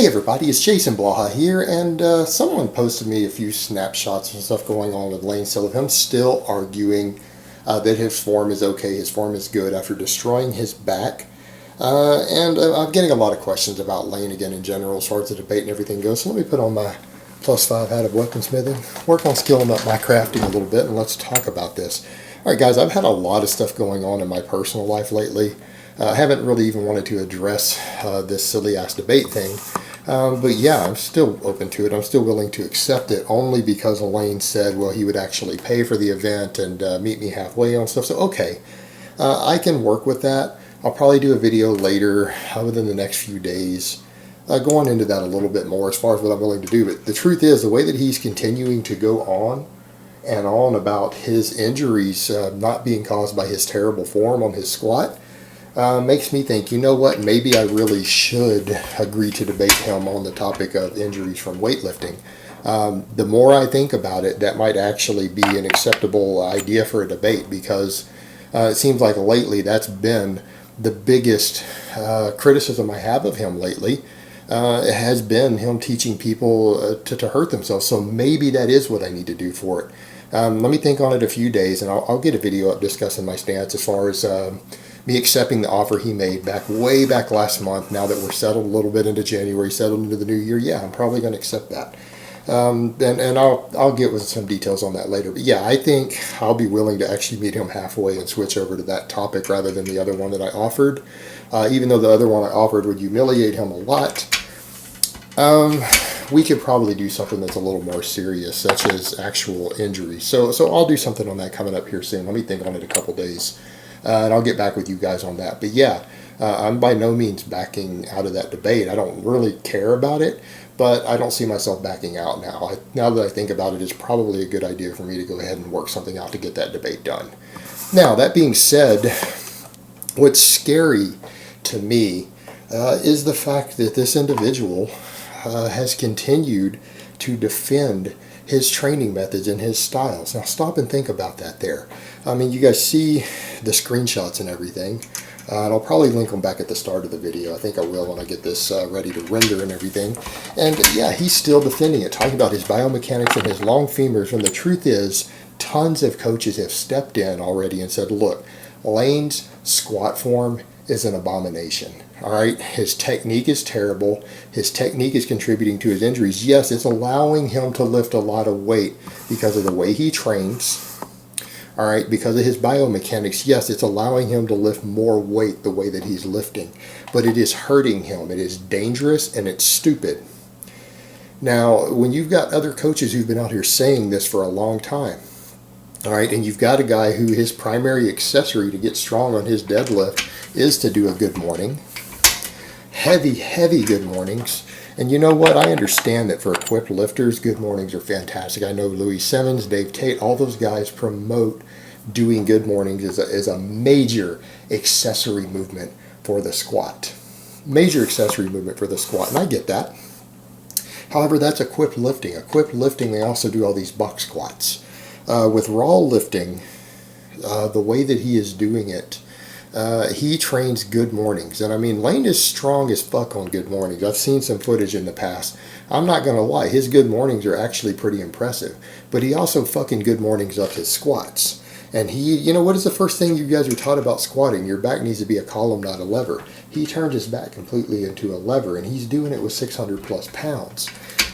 Hey everybody, it's Jason Blaha here, and someone posted me a few snapshots and stuff going on with Layne, so of him still arguing that his form is okay, his form is good after destroying his back. I'm getting a lot of questions about Layne again in general as far as the debate and everything goes, so let me put on my +5 hat of weaponsmithing, work on skilling up my crafting a little bit, and let's talk about this. Alright guys, I've had a lot of stuff going on in my personal life lately. I haven't really even wanted to address this silly ass debate thing. But yeah, I'm still open to it. I'm still willing to accept it only because Layne said, well, he would actually pay for the event and meet me halfway on stuff. So, okay, I can work with that. I'll probably do a video later within the next few days going into that a little bit more as far as what I'm willing to do. But the truth is, the way that he's continuing to go on and on about his injuries not being caused by his terrible form on his squat, makes me think, you know what, maybe I really should agree to debate him on the topic of injuries from weightlifting. The more I think about it, that might actually be an acceptable idea for a debate, because it seems like lately that's been the biggest criticism I have of him lately. It has been him teaching people to hurt themselves, so maybe that is what I need to do for it. Let me think on it a few days, and I'll get a video up discussing my stance as far as me accepting the offer he made way back last month. Now that we're settled a little bit into January, settled into the new year, yeah, I'm probably going to accept that. And I'll get with some details on that later. But yeah, I think I'll be willing to actually meet him halfway and switch over to that topic rather than the other one that I offered. Even though the other one I offered would humiliate him a lot, we could probably do something that's a little more serious, such as actual injury. So I'll do something on that coming up here soon. Let me think on it a couple days. And I'll get back with you guys on that. But yeah, I'm by no means backing out of that debate. I don't really care about it, but I don't see myself backing out now. Now that I think about it, it's probably a good idea for me to go ahead and work something out to get that debate done. Now, that being said, what's scary to me is the fact that this individual has continued to defend his training methods and his styles. Now stop and think about that there. I mean, you guys see the screenshots and everything. And I'll probably link them back at the start of the video. I think I will when I get this ready to render and everything. And yeah, he's still defending it, talking about his biomechanics and his long femurs, when the truth is, tons of coaches have stepped in already and said, look, Layne's squat form is an abomination. All right, his technique is terrible. His technique is contributing to his injuries. Yes, it's allowing him to lift a lot of weight because of the way he trains. All right, because of his biomechanics, yes, it's allowing him to lift more weight the way that he's lifting. But it is hurting him. It is dangerous and it's stupid. Now, when you've got other coaches who've been out here saying this for a long time, all right, and you've got a guy who his primary accessory to get strong on his deadlift is to do a good morning. Heavy good mornings. And you know what? I understand that for equipped lifters, good mornings are fantastic. I know Louis Simmons, Dave Tate, all those guys promote doing good mornings as a major accessory movement for the squat. Major accessory movement for the squat, and I get that. However, that's equipped lifting. Equipped lifting, they also do all these box squats. With raw lifting, the way that he is doing it, he trains good mornings. And I mean, Layne is strong as fuck on good mornings. I've seen some footage in the past. I'm not going to lie, his good mornings are actually pretty impressive. But he also fucking good mornings up his squats. And he, you know, what is the first thing you guys are taught about squatting? Your back needs to be a column, not a lever. He turned his back completely into a lever, and he's doing it with 600 plus pounds.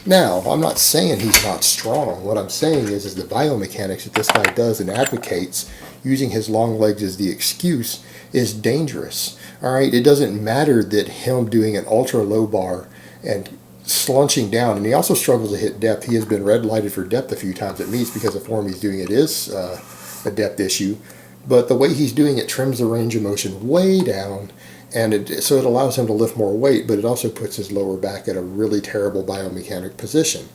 Now, I'm not saying he's not strong. What I'm saying is the biomechanics that this guy does and advocates, using his long legs as the excuse, is dangerous. All right, it doesn't matter that him doing an ultra low bar and slunching down, and he also struggles to hit depth. He has been red lighted for depth a few times at meets because the form he's doing it is a depth issue. But the way he's doing it trims the range of motion way down, and so it allows him to lift more weight, but it also puts his lower back at a really terrible biomechanic position.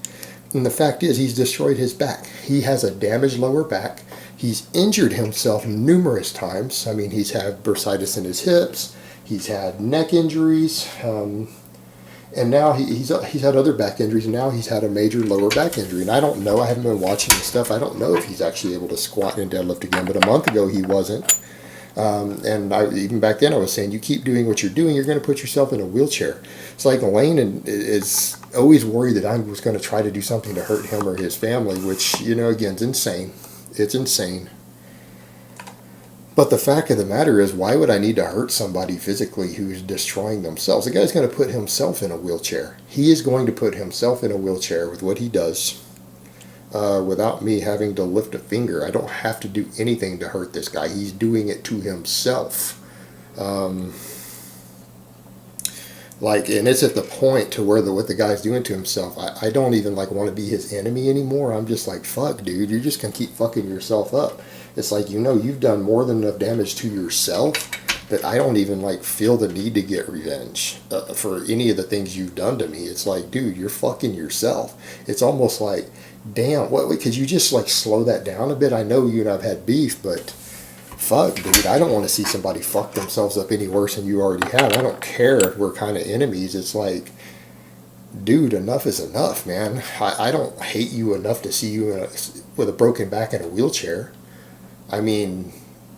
And the fact is, he's destroyed his back. He has a damaged lower back. He's injured himself numerous times. I mean, he's had bursitis in his hips. He's had neck injuries. And now he's had other back injuries, and now he's had a major lower back injury. And I don't know. I haven't been watching this stuff. I don't know if he's actually able to squat and deadlift again. But a month ago, he wasn't. And even back then I was saying, you keep doing what you're doing, you're going to put yourself in a wheelchair. It's like Layne is always worried that I was going to try to do something to hurt him or his family, which, again, is insane. It's insane. But the fact of the matter is, why would I need to hurt somebody physically who's destroying themselves? The guy's going to put himself in a wheelchair. He is going to put himself in a wheelchair with what he does. Without me having to lift a finger. I don't have to do anything to hurt this guy. He's doing it to himself. And it's at the point to where what the guy's doing to himself, I don't even want to be his enemy anymore. I'm just like, fuck, dude, you're just going to keep fucking yourself up. It's like, you've done more than enough damage to yourself that I don't even feel the need to get revenge for any of the things you've done to me. It's like, dude, you're fucking yourself. It's almost like, damn, could you just slow that down a bit? I know you and I've had beef, but fuck, dude, I don't want to see somebody fuck themselves up any worse than you already have. I don't care if we're kind of enemies. It's like, dude, enough is enough, man. I don't hate you enough to see you with a broken back in a wheelchair. I mean,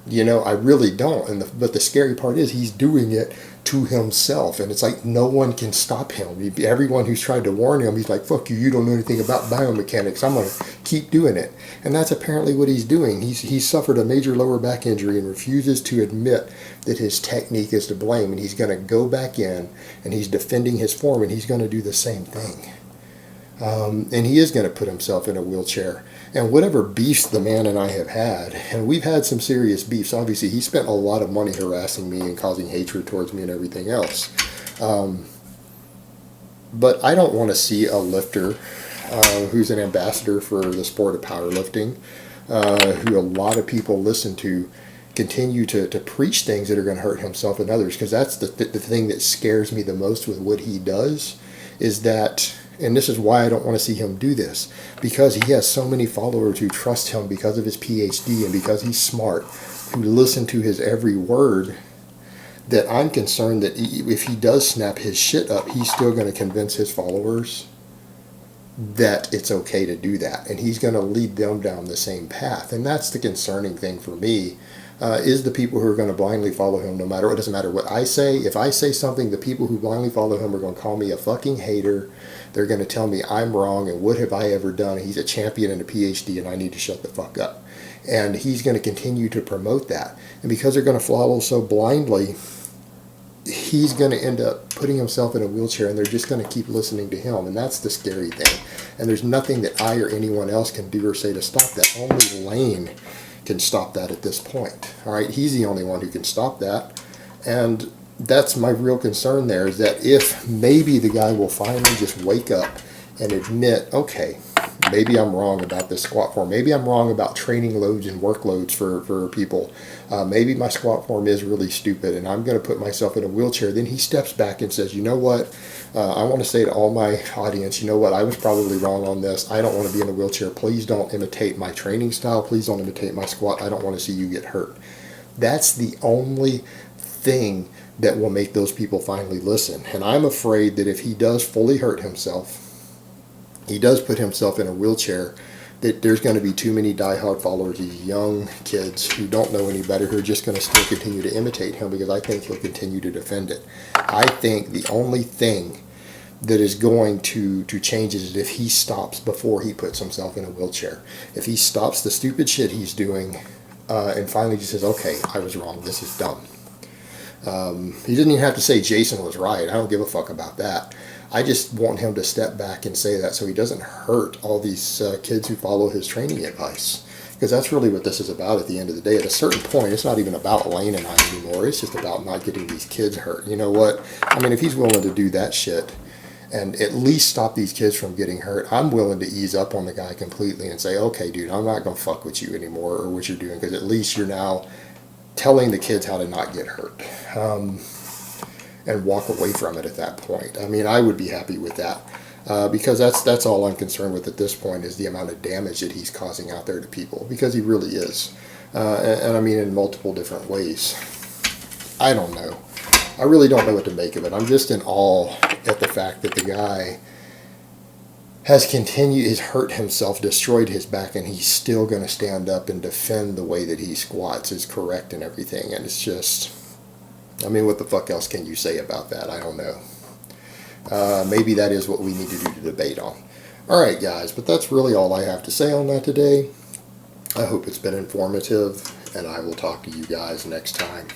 I really don't. But the scary part is he's doing it to himself, and it's like no one can stop him. Everyone who's tried to warn him, he's like, fuck you, you don't know anything about biomechanics, I'm going to keep doing it. And that's apparently what he's doing. He's suffered a major lower back injury and refuses to admit that his technique is to blame, and he's going to go back in and he's defending his form, and he's going to do the same thing. And he is going to put himself in a wheelchair. And whatever beefs the man and I have had, and we've had some serious beefs. Obviously, he spent a lot of money harassing me and causing hatred towards me and everything else. But I don't want to see a lifter who's an ambassador for the sport of powerlifting, who a lot of people listen to, continue to preach things that are going to hurt himself and others. Because that's the thing that scares me the most with what he does, is that... And this is why I don't want to see him do this. Because he has so many followers who trust him because of his PhD and because he's smart, who listen to his every word, that I'm concerned that if he does snap his shit up, he's still going to convince his followers that it's okay to do that. And he's going to lead them down the same path. And that's the concerning thing for me, is the people who are going to blindly follow him no matter what. It doesn't matter what I say. If I say something, the people who blindly follow him are going to call me a fucking hater. They're going to tell me I'm wrong and what have I ever done. He's a champion and a PhD and I need to shut the fuck up. And he's going to continue to promote that. And because they're going to follow so blindly, he's going to end up putting himself in a wheelchair and they're just going to keep listening to him. And that's the scary thing. And there's nothing that I or anyone else can do or say to stop that. Only Layne can stop that at this point. All right, he's the only one who can stop that. And that's my real concern there, is that if maybe the guy will finally just wake up and admit, okay, maybe I'm wrong about this squat form. Maybe I'm wrong about training loads and workloads for people. Maybe my squat form is really stupid and I'm going to put myself in a wheelchair. Then he steps back and says, you know what? I want to say to all my audience, you know what? I was probably wrong on this. I don't want to be in a wheelchair. Please don't imitate my training style. Please don't imitate my squat. I don't want to see you get hurt. That's the only thing that will make those people finally listen. And I'm afraid that if he does fully hurt himself, he does put himself in a wheelchair, that there's going to be too many diehard followers, these young kids who don't know any better, who are just going to still continue to imitate him, because I think he'll continue to defend it. I think the only thing that is going to change it is if he stops before he puts himself in a wheelchair. If he stops the stupid shit he's doing and finally just says, okay, I was wrong, this is dumb. He didn't even have to say Jason was right. I don't give a fuck about that. I just want him to step back and say that so he doesn't hurt all these kids who follow his training advice. Because that's really what this is about at the end of the day. At a certain point, it's not even about Layne and I anymore. It's just about not getting these kids hurt. You know what? I mean, if he's willing to do that shit and at least stop these kids from getting hurt, I'm willing to ease up on the guy completely and say, okay, dude, I'm not going to fuck with you anymore or what you're doing, because at least you're now telling the kids how to not get hurt. And walk away from it at that point. I mean, I would be happy with that, because that's all I'm concerned with at this point, is the amount of damage that he's causing out there to people, because he really is. And I mean, in multiple different ways. I don't know. I really don't know what to make of it. I'm just in awe at the fact that the guy has continued, has hurt himself, destroyed his back, and he's still going to stand up and defend the way that he squats is correct and everything. And it's just, I mean, what the fuck else can you say about that? I don't know. Maybe that is what we need to do to debate on. All right, guys, but that's really all I have to say on that today. I hope it's been informative, and I will talk to you guys next time.